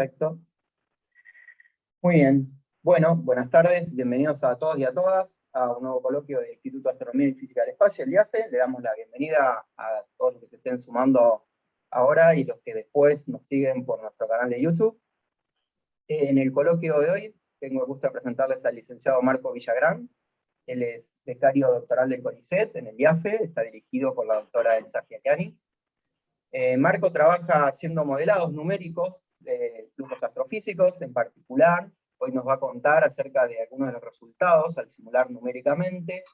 Perfecto. Muy bien. Bueno, buenas tardes. Bienvenidos a todos y a todas a un nuevo coloquio del Instituto de Astronomía y Física del Espacio, el IAFE. Le damos la bienvenida a todos los que se estén sumando ahora y los que después nos siguen por nuestro canal de YouTube. En el coloquio de hoy tengo el gusto de presentarles al licenciado Marco Villagrán. Él es becario doctoral del CONICET en el IAFE, está dirigido por la doctora Elsa Giagnani. Marco trabaja haciendo modelados numéricos de flujos astrofísicos en particular. Hoy nos va a contar acerca de algunos de los resultados al simular numéricamente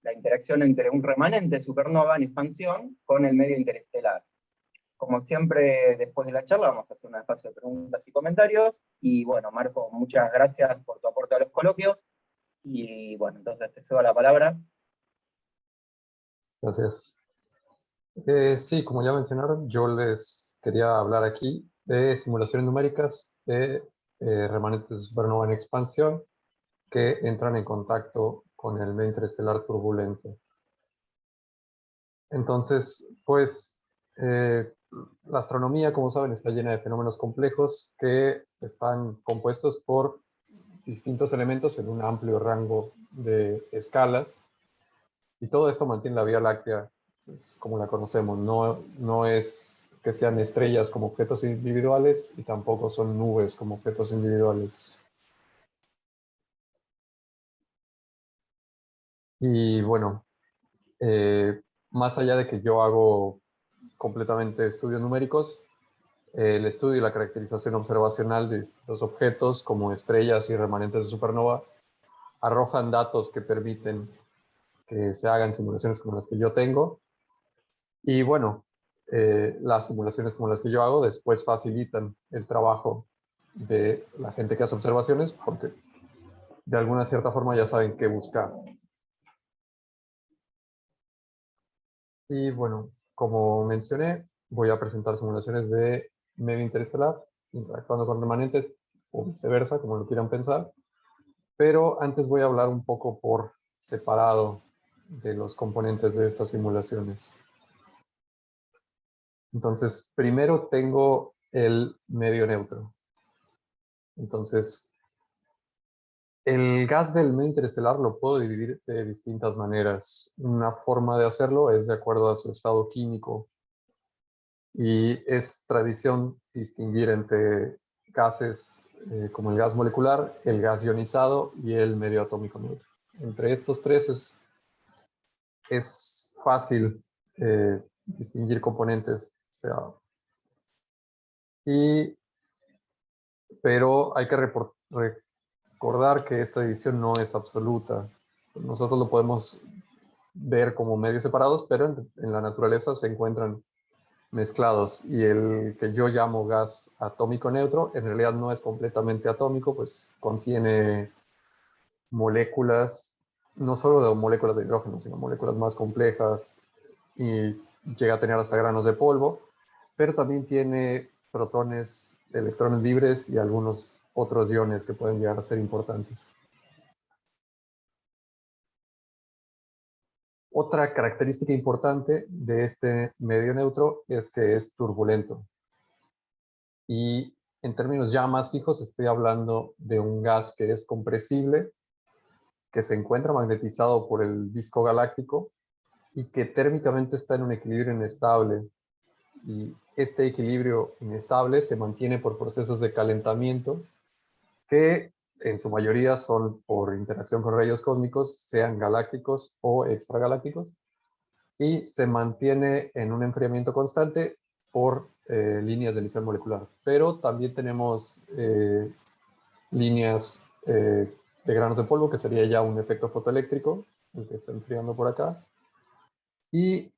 la interacción entre un remanente de supernova en expansión con el medio interestelar. Como siempre, después de la charla vamos a hacer un espacio de preguntas y comentarios. Y bueno, Marco, muchas gracias por tu aporte a los coloquios. Y bueno, entonces te cedo la palabra. Gracias. Sí, como ya mencionaron, yo les quería hablar aquí de simulaciones numéricas de remanentes de supernova en expansión que entran en contacto con el medio interestelar turbulento. Entonces, pues, la astronomía, como saben, está llena de fenómenos complejos que están compuestos por distintos elementos en un amplio rango de escalas, y todo esto mantiene la Vía Láctea pues, como la conocemos. No es que sean estrellas como objetos individuales y tampoco son nubes como objetos individuales. Y bueno, más allá de que yo hago completamente estudios numéricos, el estudio y la caracterización observacional de los objetos como estrellas y remanentes de supernova arrojan datos que permiten que se hagan simulaciones como las que yo tengo. Y bueno, las simulaciones como las que yo hago después facilitan el trabajo de la gente que hace observaciones porque de alguna cierta forma ya saben qué buscar. Y bueno, como mencioné, voy a presentar simulaciones de medio interestelar interactuando con remanentes o viceversa, como lo quieran pensar. Pero antes voy a hablar un poco por separado de los componentes de estas simulaciones. Entonces, primero tengo el medio neutro. Entonces, el gas del medio interestelar lo puedo dividir de distintas maneras. Una forma de hacerlo es de acuerdo a su estado químico. Y es tradición distinguir entre gases como el gas molecular, el gas ionizado y el medio atómico neutro. Entre estos tres es fácil distinguir componentes. Pero hay que recordar que esta división no es absoluta. Nosotros lo podemos ver como medios separados, pero en la naturaleza se encuentran mezclados. Y el que yo llamo gas atómico neutro, en realidad no es completamente atómico, pues contiene moléculas, no solo de moléculas de hidrógeno, sino moléculas más complejas y llega a tener hasta granos de polvo, pero también tiene protones, electrones libres y algunos otros iones que pueden llegar a ser importantes. Otra característica importante de este medio neutro es que es turbulento. Y en términos ya más fijos estoy hablando de un gas que es compresible, que se encuentra magnetizado por el disco galáctico y que térmicamente está en un equilibrio inestable. Y este equilibrio inestable se mantiene por procesos de calentamiento que en su mayoría son por interacción con rayos cósmicos, sean galácticos o extragalácticos, y se mantiene en un enfriamiento constante por líneas de emisión molecular. Pero también tenemos líneas de granos de polvo, que sería ya un efecto fotoeléctrico, el que está enfriando por acá. Y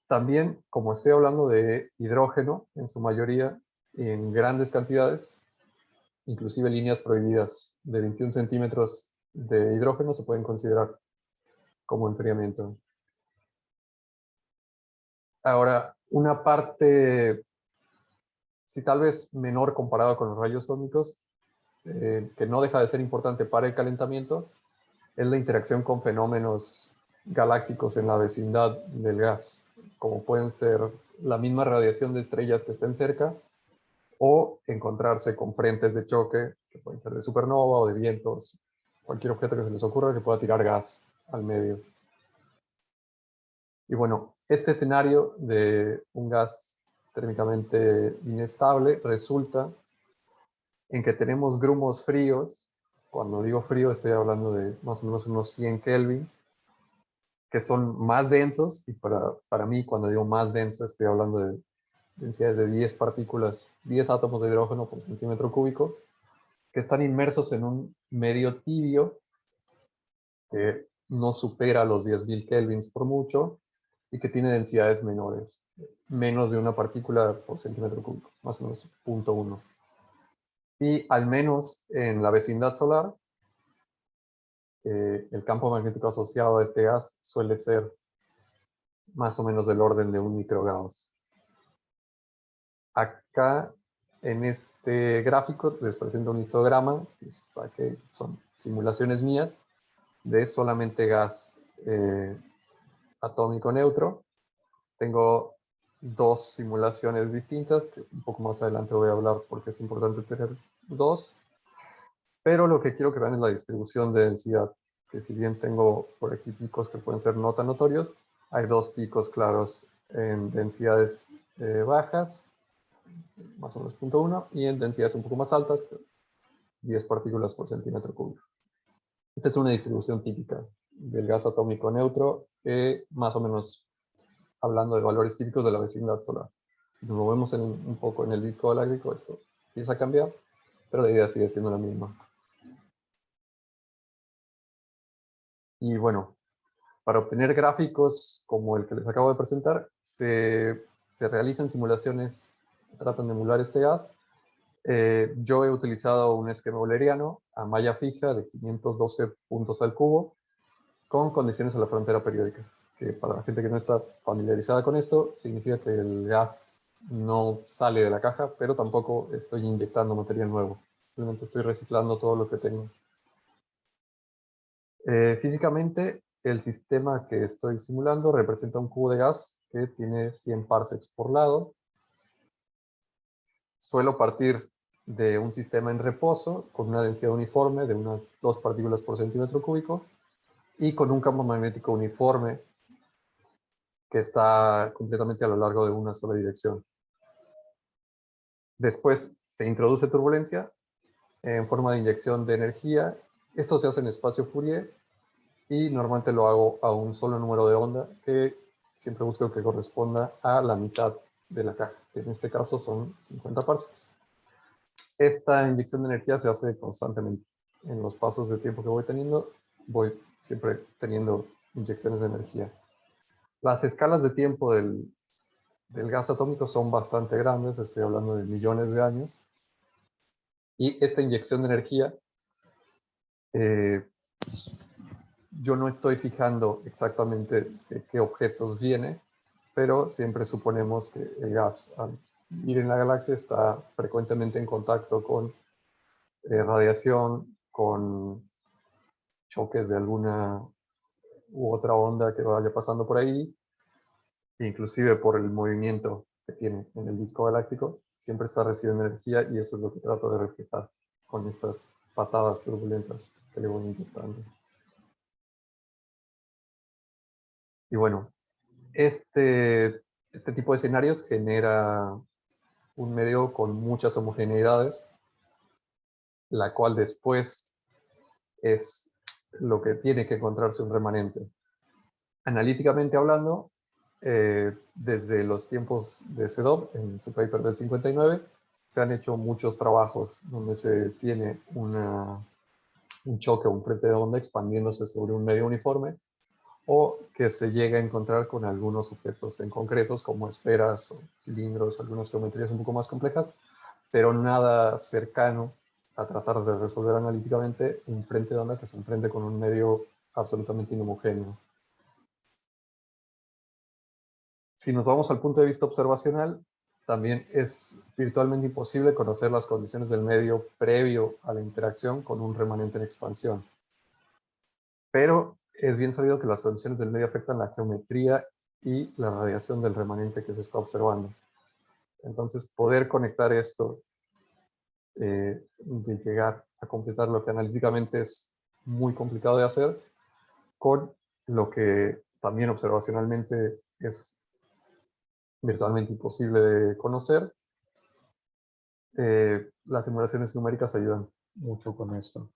también, como estoy hablando de hidrógeno, en su mayoría, en grandes cantidades, inclusive líneas prohibidas de 21 centímetros de hidrógeno se pueden considerar como enfriamiento. Ahora, una parte, si tal vez menor comparado con los rayos cósmicos, que no deja de ser importante para el calentamiento, es la interacción con fenómenos galácticos en la vecindad del gas, como pueden ser la misma radiación de estrellas que estén cerca, o encontrarse con frentes de choque, que pueden ser de supernova o de vientos, cualquier objeto que se les ocurra que pueda tirar gas al medio. Y bueno, este escenario de un gas térmicamente inestable resulta en que tenemos grumos fríos. Cuando digo frío estoy hablando de más o menos unos 100 kelvins, que son más densos, y para mí cuando digo más denso estoy hablando de densidades de 10 partículas, 10 átomos de hidrógeno por centímetro cúbico, que están inmersos en un medio tibio que no supera los 10.000 kelvins por mucho y que tiene densidades menores, menos de una partícula por centímetro cúbico, más o menos 0.1. Y al menos en la vecindad solar, el campo magnético asociado a este gas suele ser más o menos del orden de 1 microgauss. Acá en este gráfico les presento un histograma que saqué, son simulaciones mías de solamente gas atómico neutro. Tengo dos simulaciones distintas, que un poco más adelante voy a hablar porque es importante tener dos. Pero lo que quiero que vean es la distribución de densidad, que si bien tengo por aquí picos que pueden ser no tan notorios, hay dos picos claros en densidades bajas, más o menos 0.1, y en densidades un poco más altas, 10 partículas por centímetro cúbico. Esta es una distribución típica del gas atómico neutro, más o menos hablando de valores típicos de la vecindad solar. Si nos movemos un poco en el disco galáctico, esto empieza a cambiar, pero la idea sigue siendo la misma. Y bueno, para obtener gráficos como el que les acabo de presentar, se realizan simulaciones que tratan de emular este gas. Yo he utilizado un esquema euleriano a malla fija de 512 puntos al cubo, con condiciones a la frontera periódicas, que para la gente que no está familiarizada con esto, significa que el gas no sale de la caja, pero tampoco estoy inyectando material nuevo. Simplemente estoy reciclando todo lo que tengo. Físicamente, el sistema que estoy simulando representa un cubo de gas que tiene 100 parsecs por lado. Suelo partir de un sistema en reposo con una densidad uniforme de unas 2 partículas por centímetro cúbico y con un campo magnético uniforme que está completamente a lo largo de una sola dirección. Después se introduce turbulencia en forma de inyección de energía. Esto se hace en espacio Fourier y normalmente lo hago a un solo número de onda que siempre busco que corresponda a la mitad de la caja, que en este caso son 50 parsecs. Esta inyección de energía se hace constantemente. En los pasos de tiempo que voy teniendo, voy siempre teniendo inyecciones de energía. Las escalas de tiempo del gas atómico son bastante grandes, estoy hablando de millones de años, y esta inyección de energía, yo no estoy fijando exactamente de qué objetos viene, pero siempre suponemos que el gas, al ir en la galaxia, está frecuentemente en contacto con radiación, con choques de alguna u otra onda que vaya pasando por ahí, inclusive por el movimiento que tiene en el disco galáctico, siempre está recibiendo energía y eso es lo que trato de reflejar con estas patadas turbulentas que le voy inyectando. Y bueno, este tipo de escenarios genera un medio con muchas homogeneidades, la cual después es lo que tiene que encontrarse un remanente. Analíticamente hablando, desde los tiempos de Sedov, en su paper del 59, se han hecho muchos trabajos donde se tiene un choque o un frente de onda expandiéndose sobre un medio uniforme, o que se llega a encontrar con algunos objetos en concretos, como esferas o cilindros, algunas geometrías un poco más complejas, pero nada cercano a tratar de resolver analíticamente un frente de onda que se enfrente con un medio absolutamente inhomogéneo. Si nos vamos al punto de vista observacional, también es virtualmente imposible conocer las condiciones del medio previo a la interacción con un remanente en expansión. Pero es bien sabido que las condiciones del medio afectan la geometría y la radiación del remanente que se está observando. Entonces, poder conectar esto, de llegar a completar lo que analíticamente es muy complicado de hacer, con lo que también observacionalmente es virtualmente imposible de conocer, las simulaciones numéricas ayudan mucho con esto.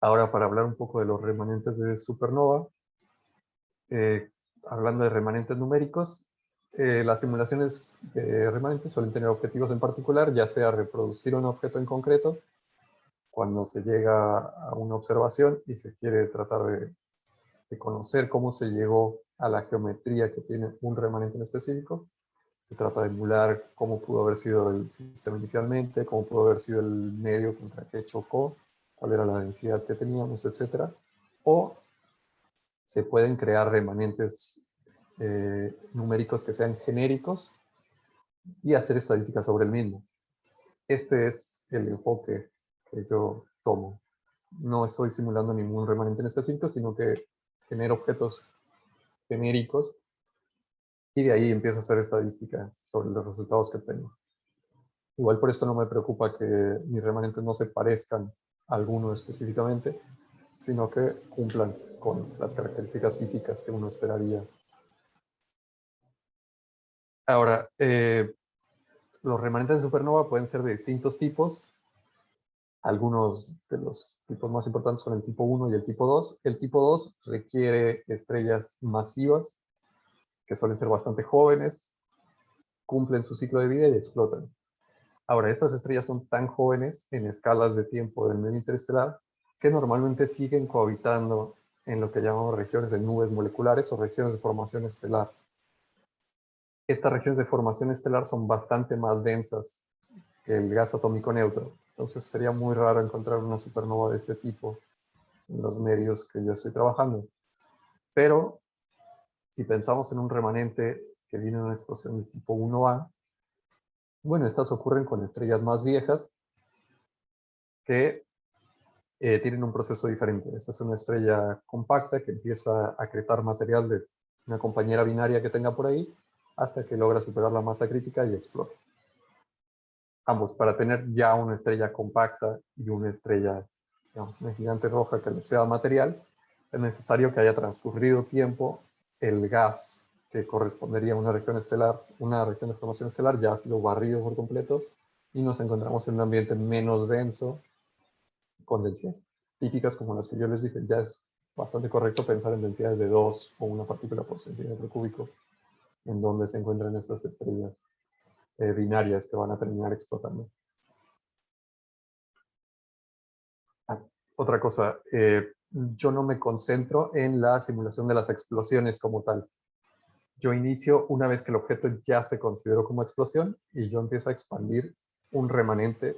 Ahora, para hablar un poco de los remanentes de supernova, hablando de remanentes numéricos, las simulaciones de remanentes suelen tener objetivos en particular, ya sea reproducir un objeto en concreto, cuando se llega a una observación y se quiere tratar de conocer cómo se llegó a la geometría que tiene un remanente en específico. Se trata de emular cómo pudo haber sido el sistema inicialmente, cómo pudo haber sido el medio contra que chocó, cuál era la densidad que teníamos, etc. O se pueden crear remanentes numéricos que sean genéricos y hacer estadísticas sobre el mismo. Este es el enfoque que yo tomo. No estoy simulando ningún remanente en específico, sino que genero objetos genéricos y de ahí empiezo a hacer estadística sobre los resultados que tengo. Igual por esto no me preocupa que mis remanentes no se parezcan a alguno específicamente, sino que cumplan con las características físicas que uno esperaría. Ahora, los remanentes de supernova pueden ser de distintos tipos. Algunos de los tipos más importantes son el tipo 1 y el tipo 2. El tipo 2 requiere estrellas masivas, que suelen ser bastante jóvenes, cumplen su ciclo de vida y explotan. Ahora, estas estrellas son tan jóvenes en escalas de tiempo del medio interestelar que normalmente siguen cohabitando en lo que llamamos regiones de nubes moleculares o regiones de formación estelar. Estas regiones de formación estelar son bastante más densas que el gas atómico neutro. Entonces sería muy raro encontrar una supernova de este tipo en los medios que yo estoy trabajando. Pero si pensamos en un remanente que viene de una explosión de tipo 1A, bueno, estas ocurren con estrellas más viejas que tienen un proceso diferente. Esta es una estrella compacta que empieza a acretar material de una compañera binaria que tenga por ahí hasta que logra superar la masa crítica y explota. Ambos, para tener ya una estrella compacta y una estrella, digamos, una gigante roja que le sea material, es necesario que haya transcurrido tiempo el gas que correspondería a una región estelar, una región de formación estelar, ya ha sido barrido por completo y nos encontramos en un ambiente menos denso, con densidades típicas como las que yo les dije. Ya es bastante correcto pensar en densidades de 2 o una partícula por centímetro cúbico en donde se encuentran estas estrellas binarias que van a terminar explotando. Otra cosa, yo no me concentro en la simulación de las explosiones como tal. Yo inicio una vez que el objeto ya se consideró como explosión y yo empiezo a expandir un remanente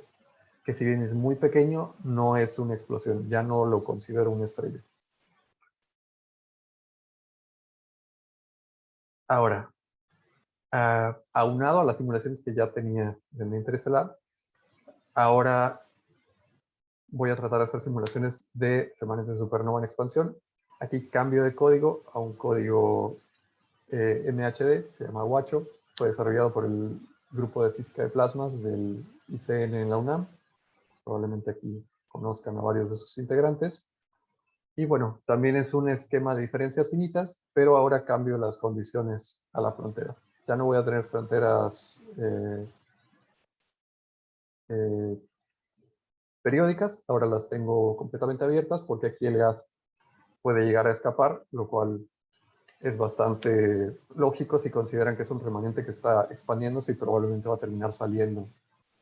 que, si bien es muy pequeño, no es una explosión, ya no lo considero una estrella. Ahora, aunado a las simulaciones que ya tenía de mi interestelar, ahora voy a tratar de hacer simulaciones de remanentes de supernova en expansión. Aquí cambio de código a un código MHD, se llama Guacho, fue desarrollado por el grupo de física de plasmas del ICN en la UNAM. Probablemente aquí conozcan a varios de sus integrantes. Y bueno, también es un esquema de diferencias finitas, pero ahora cambio las condiciones a la frontera. Ya no voy a tener fronteras periódicas, ahora las tengo completamente abiertas porque aquí el gas puede llegar a escapar, lo cual es bastante lógico si consideran que es un remanente que está expandiéndose y probablemente va a terminar saliendo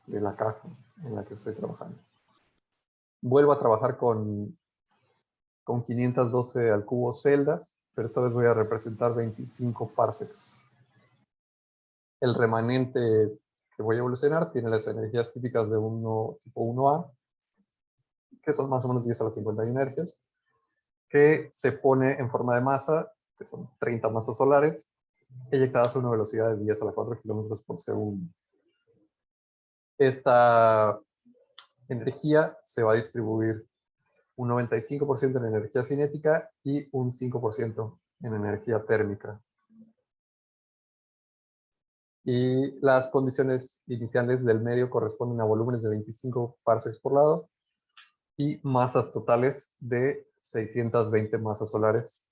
de la caja en la que estoy trabajando. Vuelvo a trabajar con 512 al cubo celdas, pero esta vez voy a representar 25 parsecs. El remanente que voy a evolucionar tiene las energías típicas de uno tipo 1A, que son más o menos 10 a la 51 energías, que se pone en forma de masa, que son 30 masas solares, eyectadas a una velocidad de 10 a la 4 kilómetros por segundo. Esta energía se va a distribuir un 95% en energía cinética y un 5% en energía térmica. Y las condiciones iniciales del medio corresponden a volúmenes de 25 parsecs por lado y masas totales de 620 masas solares.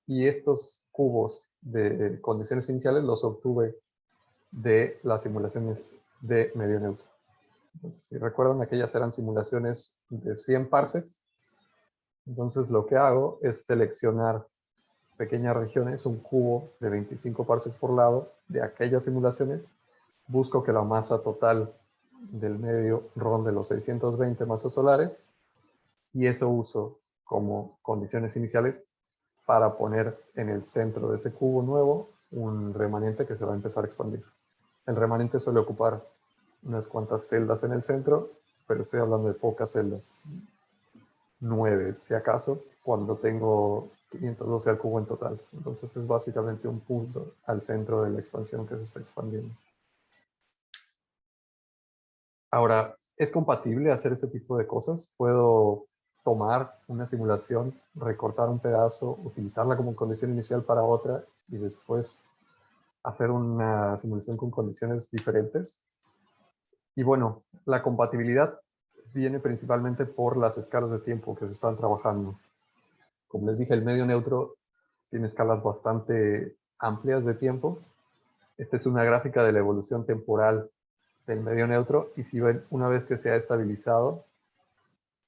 Y estos cubos de condiciones iniciales los obtuve de las simulaciones de medio neutro. Entonces, si recuerdan, aquellas eran simulaciones de 100 parsecs. Entonces lo que hago es seleccionar pequeñas regiones, un cubo de 25 parsecs por lado de aquellas simulaciones. Busco que la masa total del medio ronde los 620 masas solares y eso uso como condiciones iniciales para poner en el centro de ese cubo nuevo un remanente que se va a empezar a expandir. El remanente suele ocupar unas cuantas celdas en el centro, pero estoy hablando de pocas celdas, 9 si acaso, cuando tengo 512 al cubo en total. Entonces es básicamente un punto al centro de la expansión que se está expandiendo. Ahora, ¿es compatible hacer este tipo de cosas? Puedo tomar una simulación, recortar un pedazo, utilizarla como condición inicial para otra y después hacer una simulación con condiciones diferentes. Y bueno, la compatibilidad viene principalmente por las escalas de tiempo que se están trabajando. Como les dije, el medio neutro tiene escalas bastante amplias de tiempo. Esta es una gráfica de la evolución temporal del medio neutro y si ven, una vez que se ha estabilizado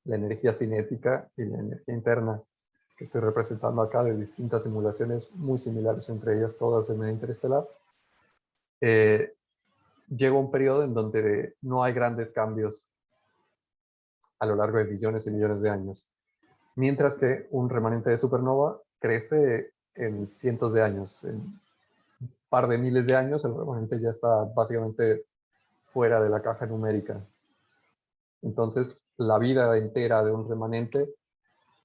la energía cinética y la energía interna que estoy representando acá de distintas simulaciones muy similares entre ellas, todas de medio interestelar, llega un periodo en donde no hay grandes cambios a lo largo de millones y millones de años. Mientras que un remanente de supernova crece en cientos de años. En un par de miles de años el remanente ya está básicamente fuera de la caja numérica. Entonces, la vida entera de un remanente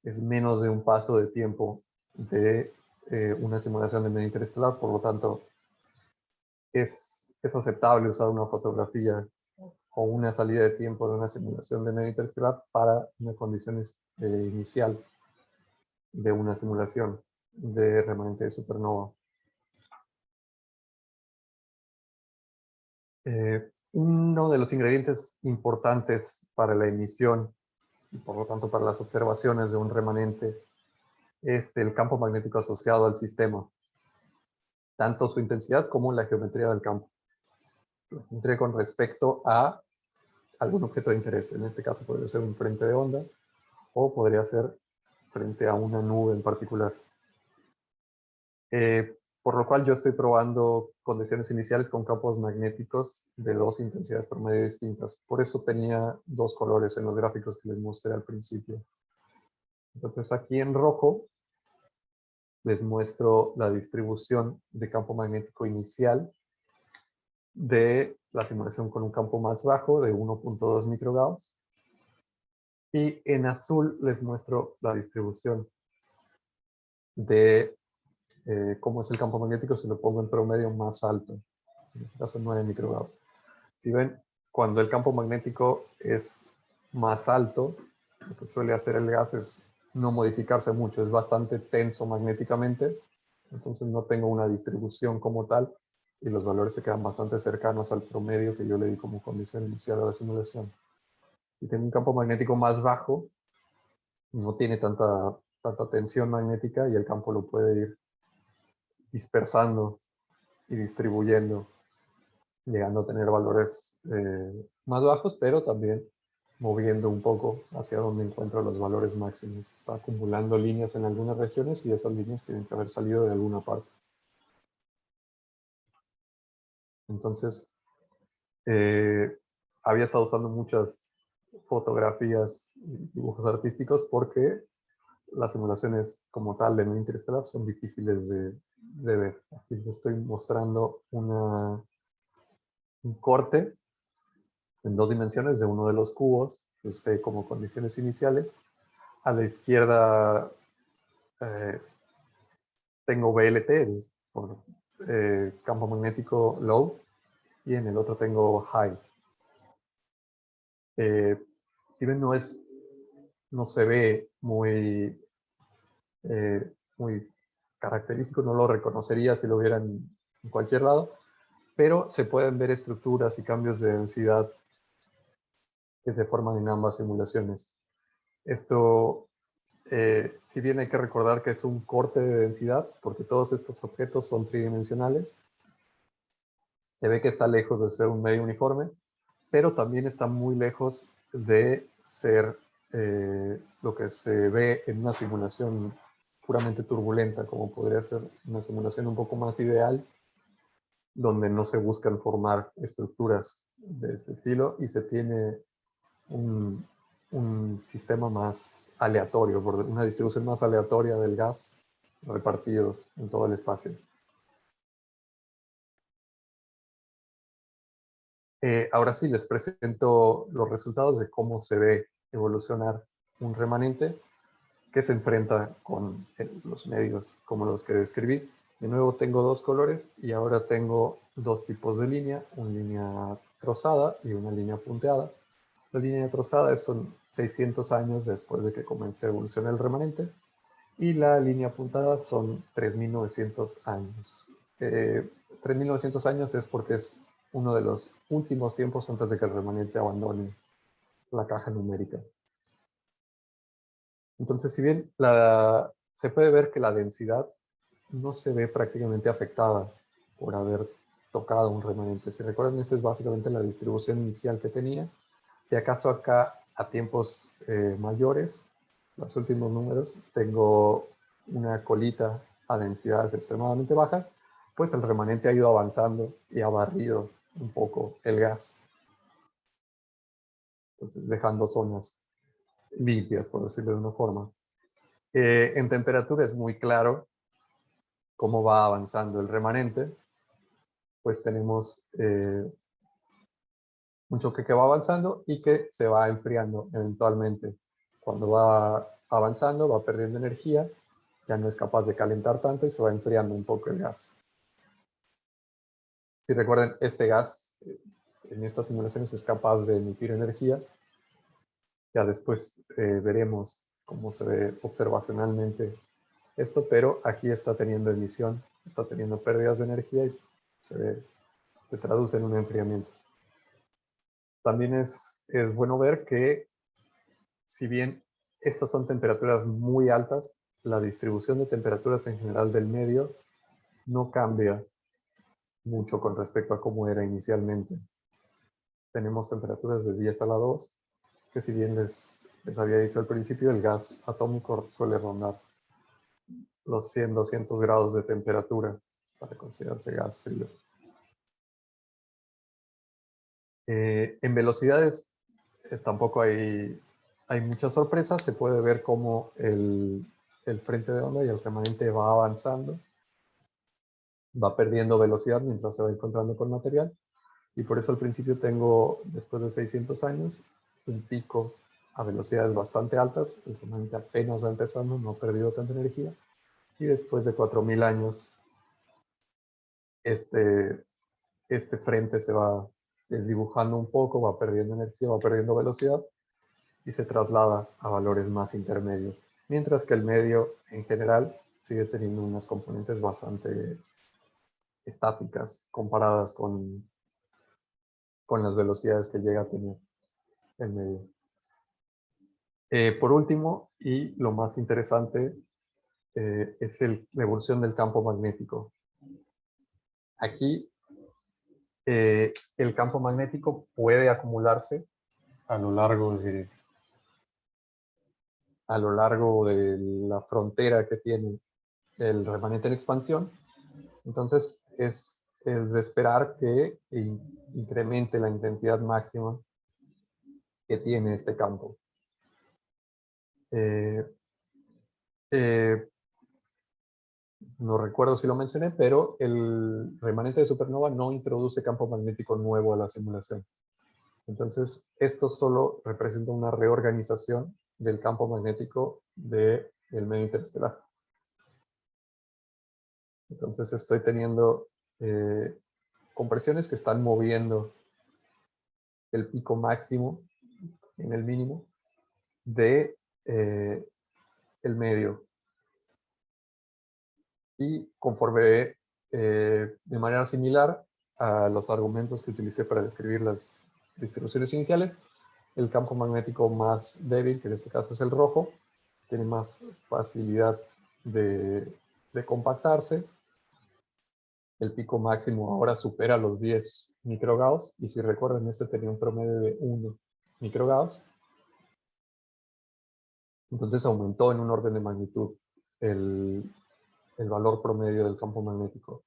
es menos de un paso de tiempo de una simulación de medio interestelar, por lo tanto, es aceptable usar una fotografía o una salida de tiempo de una simulación de medio interestelar para una condición inicial de una simulación de remanente de supernova. Uno de los ingredientes importantes para la emisión y por lo tanto para las observaciones de un remanente es el campo magnético asociado al sistema, tanto su intensidad como la geometría del campo. La geometría con respecto a algún objeto de interés, en este caso podría ser un frente de onda o podría ser frente a una nube en particular. Por lo cual yo estoy probando condiciones iniciales con campos magnéticos de dos intensidades promedio distintas. Por eso tenía dos colores en los gráficos que les mostré al principio. Entonces aquí en rojo les muestro la distribución de campo magnético inicial de la simulación con un campo más bajo de 1.2 microgauss. Y en azul les muestro la distribución de cómo es el campo magnético si lo pongo en promedio más alto. En este caso 9 microgauss. Si ven, cuando el campo magnético es más alto, lo que suele hacer el gas es no modificarse mucho, es bastante tenso magnéticamente, entonces no tengo una distribución como tal y los valores se quedan bastante cercanos al promedio que yo le di como condición inicial a la simulación. Si tengo un campo magnético más bajo, no tiene tanta tensión magnética y el campo lo puede ir dispersando y distribuyendo, llegando a tener valores más bajos, pero también moviendo un poco hacia donde encuentro los valores máximos. Está acumulando líneas en algunas regiones y esas líneas tienen que haber salido de alguna parte. Entonces, había estado usando muchas fotografías y dibujos artísticos porque las simulaciones como tal de medio interestelar son difíciles de ver. Aquí les estoy mostrando un corte en dos dimensiones de uno de los cubos que usé como condiciones iniciales. A la izquierda tengo VLT, es por campo magnético low, y en el otro tengo high. Si ven, no se ve muy característico, no lo reconocería si lo viera en cualquier lado, pero se pueden ver estructuras y cambios de densidad que se forman en ambas simulaciones. Esto, si bien hay que recordar que es un corte de densidad, porque todos estos objetos son tridimensionales, se ve que está lejos de ser un medio uniforme, pero también está muy lejos de ser lo que se ve en una simulación puramente turbulenta, como podría ser una simulación un poco más ideal, donde no se buscan formar estructuras de este estilo y se tiene un sistema más aleatorio, una distribución más aleatoria del gas repartido en todo el espacio. Ahora sí les presento los resultados de cómo se ve evolucionar un remanente que se enfrenta con los medios como los que describí. De nuevo tengo dos colores y ahora tengo dos tipos de línea, una línea trozada y una línea punteada. La línea trozada son 600 años después de que comencé a evolucionar el remanente y la línea puntada son 3900 años. 3900 años es porque es uno de los últimos tiempos antes de que el remanente abandone la caja numérica. Entonces, si bien se puede ver que la densidad no se ve prácticamente afectada por haber tocado un remanente. Si recuerdan, esta es básicamente la distribución inicial que tenía. Si acaso acá a tiempos mayores, los últimos números, tengo una colita a densidades extremadamente bajas, pues el remanente ha ido avanzando y ha barrido un poco el gas. Entonces dejando zonas limpias, por decirlo de una forma. En temperatura es muy claro cómo va avanzando el remanente. Pues tenemos un choque que va avanzando y que se va enfriando eventualmente. Cuando va avanzando, va perdiendo energía, ya no es capaz de calentar tanto y se va enfriando un poco el gas. Si recuerden, este gas en estas simulaciones es capaz de emitir energía. Ya después veremos cómo se ve observacionalmente esto, pero aquí está teniendo emisión, está teniendo pérdidas de energía y se traduce en un enfriamiento. También es bueno ver que si bien estas son temperaturas muy altas, la distribución de temperaturas en general del medio no cambia mucho con respecto a cómo era inicialmente. Tenemos temperaturas de 10 a la 2, que si bien les había dicho al principio, el gas atómico suele rondar los 100, 200 grados de temperatura para considerarse gas frío. En velocidades tampoco hay muchas sorpresas. Se puede ver cómo el frente de onda y el remanente va avanzando, va perdiendo velocidad mientras se va encontrando con material. Y por eso al principio tengo, después de 600 años, un pico a velocidades bastante altas. El remanente apenas va empezando, no ha perdido tanta energía. Y después de 4000 años, este frente se va desdibujando un poco, va perdiendo energía, va perdiendo velocidad y se traslada a valores más intermedios. Mientras que el medio, en general, sigue teniendo unas componentes bastante estáticas comparadas con las velocidades que llega a tener el medio. Por último, y lo más interesante, es la evolución del campo magnético. Aquí, el campo magnético puede acumularse a lo largo de la frontera que tiene el remanente en expansión. Entonces es de esperar que incremente la intensidad máxima que tiene este campo. No recuerdo si lo mencioné, pero el remanente de supernova no introduce campo magnético nuevo a la simulación. Entonces, esto solo representa una reorganización del campo magnético del medio interestelar. Entonces, estoy teniendo compresiones que están moviendo el pico máximo en el mínimo de el medio. Y conforme de manera similar a los argumentos que utilicé para describir las distribuciones iniciales, el campo magnético más débil, que en este caso es el rojo, tiene más facilidad de compactarse. El pico máximo ahora supera los 10 microgauss, y si recuerdan, este tenía un promedio de 1 microgauss. Entonces aumentó en un orden de magnitud el valor promedio del campo magnético.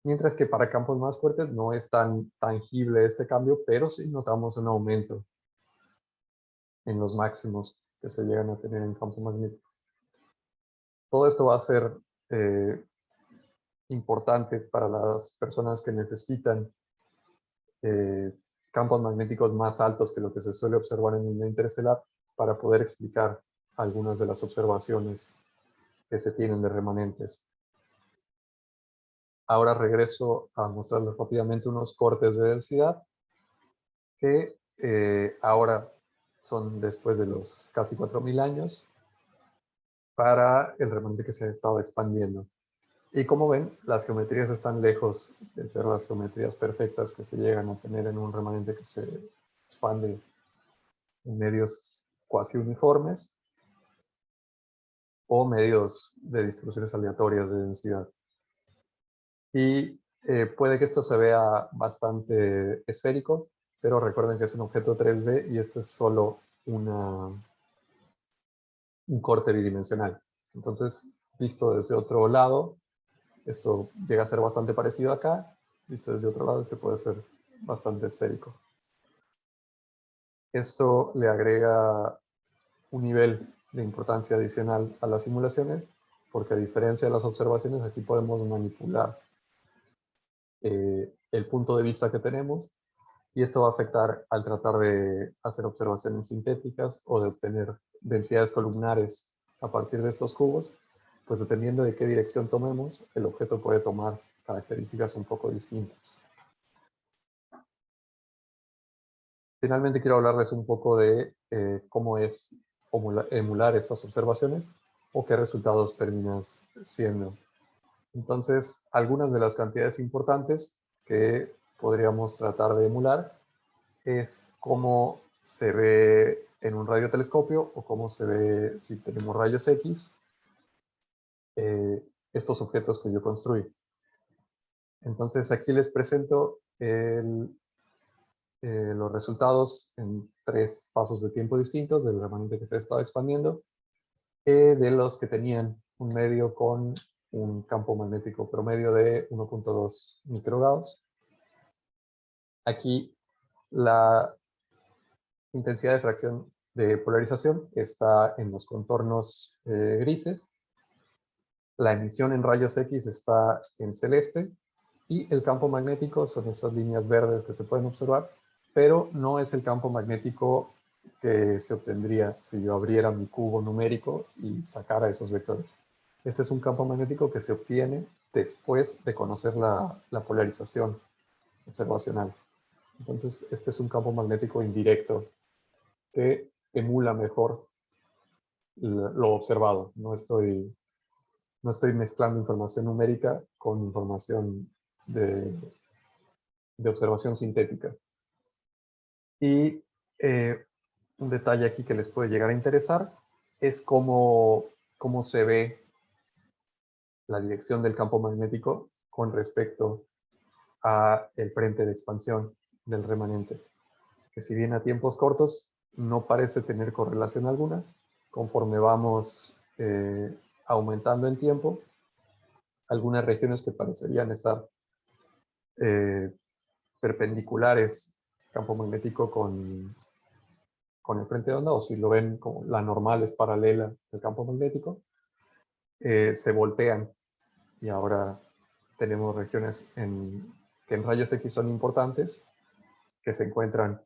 Mientras que para campos más fuertes no es tan tangible este cambio, pero sí notamos un aumento en los máximos que se llegan a tener en campo magnético. Todo esto va a ser importante para las personas que necesitan campos magnéticos más altos que lo que se suele observar en el medio interestelar para poder explicar algunas de las observaciones que se tienen de remanentes. Ahora regreso a mostrarles rápidamente unos cortes de densidad que ahora son después de los casi 4000 años para el remanente que se ha estado expandiendo. Y como ven, las geometrías están lejos de ser las geometrías perfectas que se llegan a tener en un remanente que se expande en medios cuasi uniformes o medios de distribuciones aleatorias de densidad. Y puede que esto se vea bastante esférico, pero recuerden que es un objeto 3D y este es solo un corte bidimensional. Entonces, visto desde otro lado, esto llega a ser bastante parecido acá. Visto desde otro lado, este puede ser bastante esférico. Esto le agrega un nivel de importancia adicional a las simulaciones, porque a diferencia de las observaciones, aquí podemos manipular el punto de vista que tenemos, y esto va a afectar al tratar de hacer observaciones sintéticas o de obtener densidades columnares a partir de estos cubos. Pues dependiendo de qué dirección tomemos, el objeto puede tomar características un poco distintas. Finalmente quiero hablarles un poco de cómo es emular estas observaciones o qué resultados terminan siendo. Entonces, algunas de las cantidades importantes que podríamos tratar de emular es cómo se ve en un radiotelescopio o cómo se ve si tenemos rayos X estos objetos que yo construí. Entonces aquí les presento los resultados en 3 pasos de tiempo distintos del remanente que se ha estado expandiendo, de los que tenían un medio con un campo magnético promedio de 1.2 microgauss. Aquí la intensidad de fracción de polarización está en los contornos grises. La emisión en rayos X está en celeste. Y el campo magnético son estas líneas verdes que se pueden observar, pero no es el campo magnético que se obtendría si yo abriera mi cubo numérico y sacara esos vectores. Este es un campo magnético que se obtiene después de conocer la polarización observacional. Entonces, este es un campo magnético indirecto que emula mejor lo observado. No estoy mezclando información numérica con información de observación sintética. Y un detalle aquí que les puede llegar a interesar es cómo se ve la dirección del campo magnético con respecto a el frente de expansión del remanente, que si bien a tiempos cortos no parece tener correlación alguna, conforme vamos aumentando en tiempo, algunas regiones que parecerían estar perpendiculares campo magnético con el frente de onda, o si lo ven como la normal es paralela al campo magnético, se voltean y ahora tenemos regiones que en rayos X son importantes, que se encuentran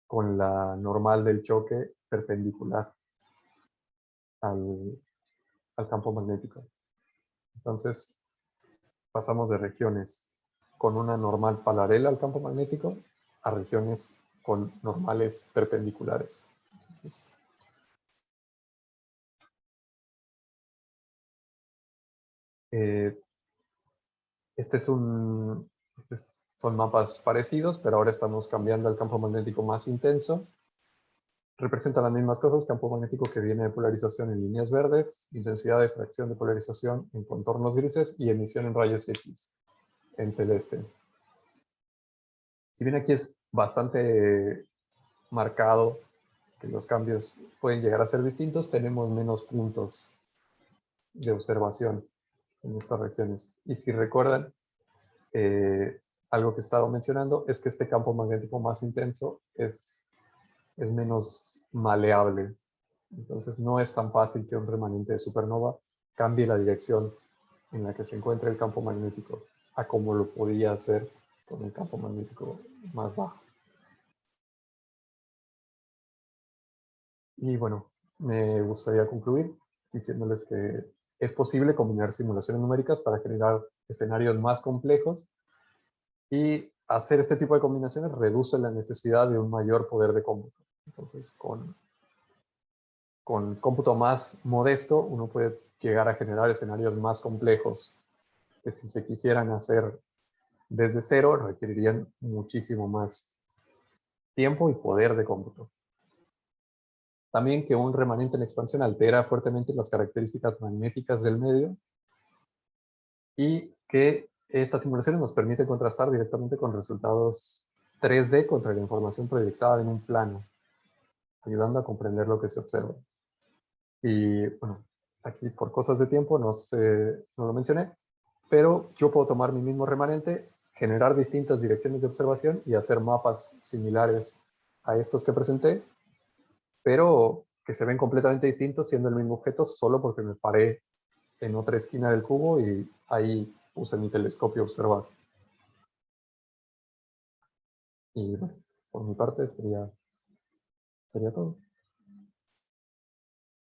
con la normal del choque perpendicular al campo magnético. Entonces pasamos de regiones con una normal paralela al campo magnético a regiones con normales perpendiculares. Entonces, este es un Son mapas parecidos, pero ahora estamos cambiando al campo magnético más intenso. Representa las mismas cosas, campo magnético que viene de polarización en líneas verdes, intensidad de fracción de polarización en contornos grises y emisión en rayos X en celeste. Si bien aquí es bastante marcado que los cambios pueden llegar a ser distintos, tenemos menos puntos de observación en estas regiones. Y si recuerdan, algo que he estado mencionando es que este campo magnético más intenso es menos maleable. Entonces no es tan fácil que un remanente de supernova cambie la dirección en la que se encuentra el campo magnético a como lo podía hacer con el campo magnético más bajo. Y bueno, me gustaría concluir diciéndoles que es posible combinar simulaciones numéricas para generar escenarios más complejos, y hacer este tipo de combinaciones reduce la necesidad de un mayor poder de cómputo. Entonces, con cómputo más modesto, uno puede llegar a generar escenarios más complejos, que si se quisieran hacer desde cero, requerirían muchísimo más tiempo y poder de cómputo. También que un remanente en expansión altera fuertemente las características magnéticas del medio, y que estas simulaciones nos permiten contrastar directamente con resultados 3D contra la información proyectada en un plano, ayudando a comprender lo que se observa. Y bueno, aquí por cosas de tiempo no lo mencioné, pero yo puedo tomar mi mismo remanente, generar distintas direcciones de observación y hacer mapas similares a estos que presenté, pero que se ven completamente distintos siendo el mismo objeto solo porque me paré en otra esquina del cubo y ahí puse mi telescopio a observar. Y bueno, por mi parte sería todo.